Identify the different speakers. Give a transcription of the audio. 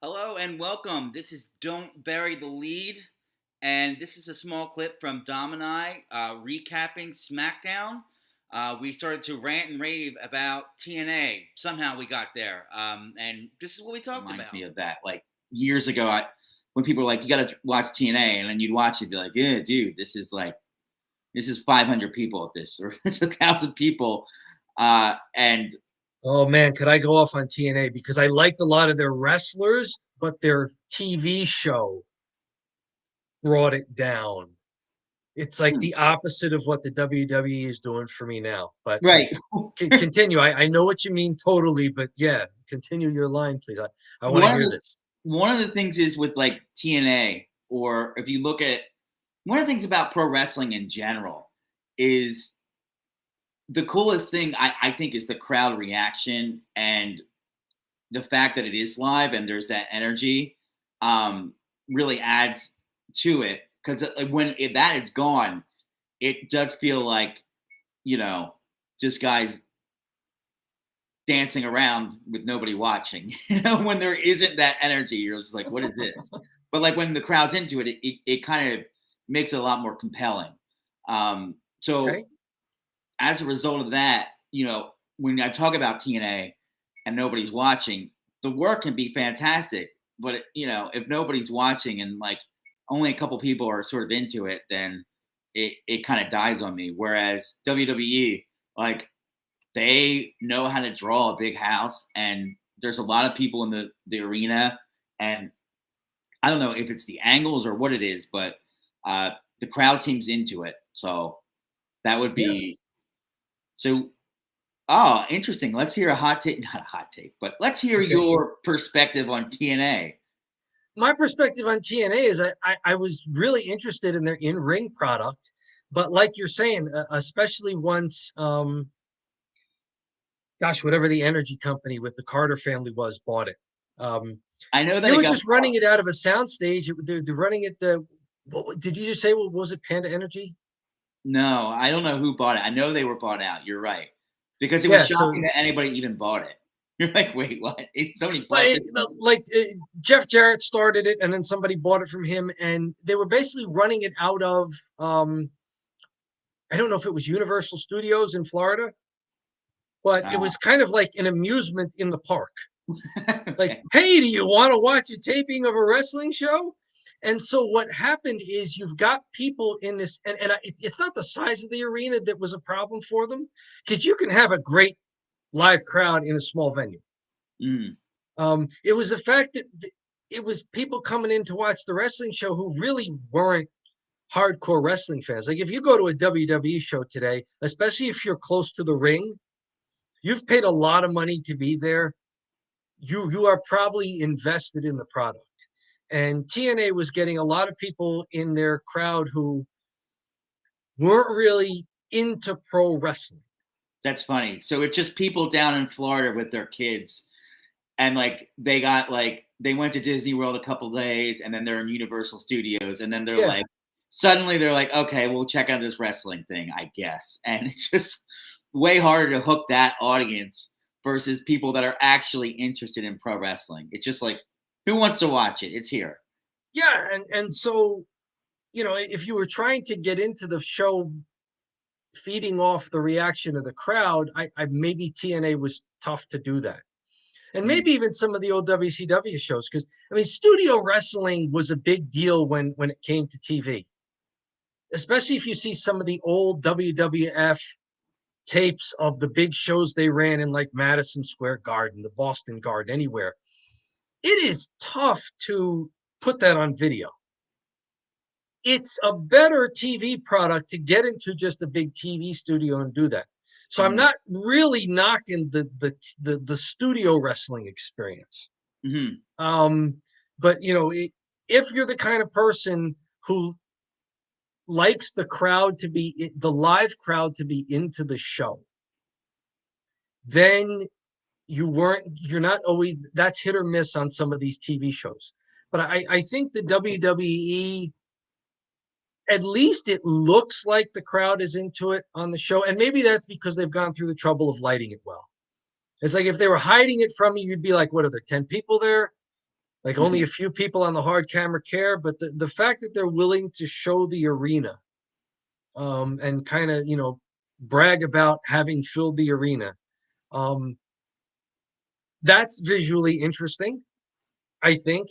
Speaker 1: Hello and welcome. This is Don't Bury the Lead, and this is a small clip from Dom and I recapping Smackdown. We started to rant and rave about TNA. Somehow we got there, and this is what we talked
Speaker 2: Reminds
Speaker 1: about.
Speaker 2: me of that. Like years ago, when people were like, "You got to watch TNA," and then you'd watch it, be like, "Yeah, dude, this is 500 people at this, or it's 1,000 people," and
Speaker 3: Oh man, could I go off on TNA because I liked a lot of their wrestlers, but their TV show brought it down. It's like
Speaker 2: hmm,
Speaker 3: the opposite of what the WWE is doing for me now. But
Speaker 2: right.
Speaker 3: continue. I know what you mean totally, but yeah, continue your line, please. I want to
Speaker 2: one of
Speaker 3: hear
Speaker 2: the
Speaker 3: this.
Speaker 2: one of the things is with like TNA, or if you look at one of the things about pro wrestling in general is the coolest thing I think is the crowd reaction and the fact that it is live and there's that energy really adds to it because that is gone, it does feel like just guys dancing around with nobody watching. When there isn't that energy, you're just like, what is this? But like when the crowd's into it, it kind of makes it a lot more compelling. So
Speaker 3: Okay.
Speaker 2: as a result of that, when I talk about TNA and nobody's watching, the work can be fantastic. But if nobody's watching and like only a couple people are sort of into it, then it kind of dies on me. Whereas WWE, like they know how to draw a big house, and there's a lot of people in the arena, and I don't know if it's the angles or what it is, but the crowd seems into it. So that would
Speaker 3: Yeah.
Speaker 2: be so. Oh, interesting. Let's hear a hot take, not a hot take, but let's hear
Speaker 3: Okay.
Speaker 2: your perspective on TNA.
Speaker 3: My perspective on TNA is I was really interested in their in-ring product, but like you're saying, especially once gosh, whatever the energy company with the Carter family was bought it. Um,
Speaker 2: I know that
Speaker 3: they
Speaker 2: it
Speaker 3: were
Speaker 2: got
Speaker 3: just running it out of a soundstage. They're running it. Did you just say what was it? Panda Energy?
Speaker 2: no, I don't know who bought it. I know they were bought out. You're right. Because it was
Speaker 3: Yeah. So,
Speaker 2: shocking that anybody even bought it. You're like, wait, what? Somebody
Speaker 3: but
Speaker 2: bought this?
Speaker 3: like Jeff Jarrett started it, and then somebody bought it from him, and they were basically running it out of. I don't know if it was Universal Studios in Florida, but it was kind of like an amusement in the park. Like,
Speaker 2: Okay.
Speaker 3: hey, do you want to watch a taping of a wrestling show? And so what happened is you've got people in this, it's not the size of the arena that was a problem for them, because you can have a great live crowd in a small venue.
Speaker 2: Mm,
Speaker 3: It was the fact that it was people coming in to watch the wrestling show who really weren't hardcore wrestling fans. Like if you go to a WWE show today, especially if you're close to the ring, you've paid a lot of money to be there. You are probably invested in the product. And TNA was getting a lot of people in their crowd who weren't really into pro wrestling.
Speaker 2: that's funny. So it's just people down in Florida with their kids, and like they went to Disney World a couple days, and then they're in Universal Studios, and then they're
Speaker 3: Yeah.
Speaker 2: like suddenly they're like, okay, we'll check out this wrestling thing, I guess. And it's just way harder to hook that audience versus people that are actually interested in pro wrestling. It's just like, who wants to watch it? It's here.
Speaker 3: Yeah. And so, if you were trying to get into the show feeding off the reaction of the crowd, I maybe TNA was tough to do that. And
Speaker 2: Mm,
Speaker 3: maybe even some of the old WCW shows, because I mean, studio wrestling was a big deal when it came to TV, especially if you see some of the old WWF tapes of the big shows they ran in like Madison Square Garden, the Boston Garden, anywhere. It is tough to put that on video. It's a better TV product to get into just a big TV studio and do that. So I'm
Speaker 2: mm,
Speaker 3: not really knocking the studio wrestling experience.
Speaker 2: mm,
Speaker 3: Um, but if you're the kind of person who likes the live crowd to be into the show, then you're not always, that's hit or miss on some of these TV shows. But I think the WWE, at least it looks like the crowd is into it on the show. And maybe that's because they've gone through the trouble of lighting it well. It's like if they were hiding it from you, you'd be like, what are there, 10 people there? Like only a few people on the hard camera care, but the fact that they're willing to show the arena, and kind of, brag about having filled the arena, um, that's visually interesting, I think.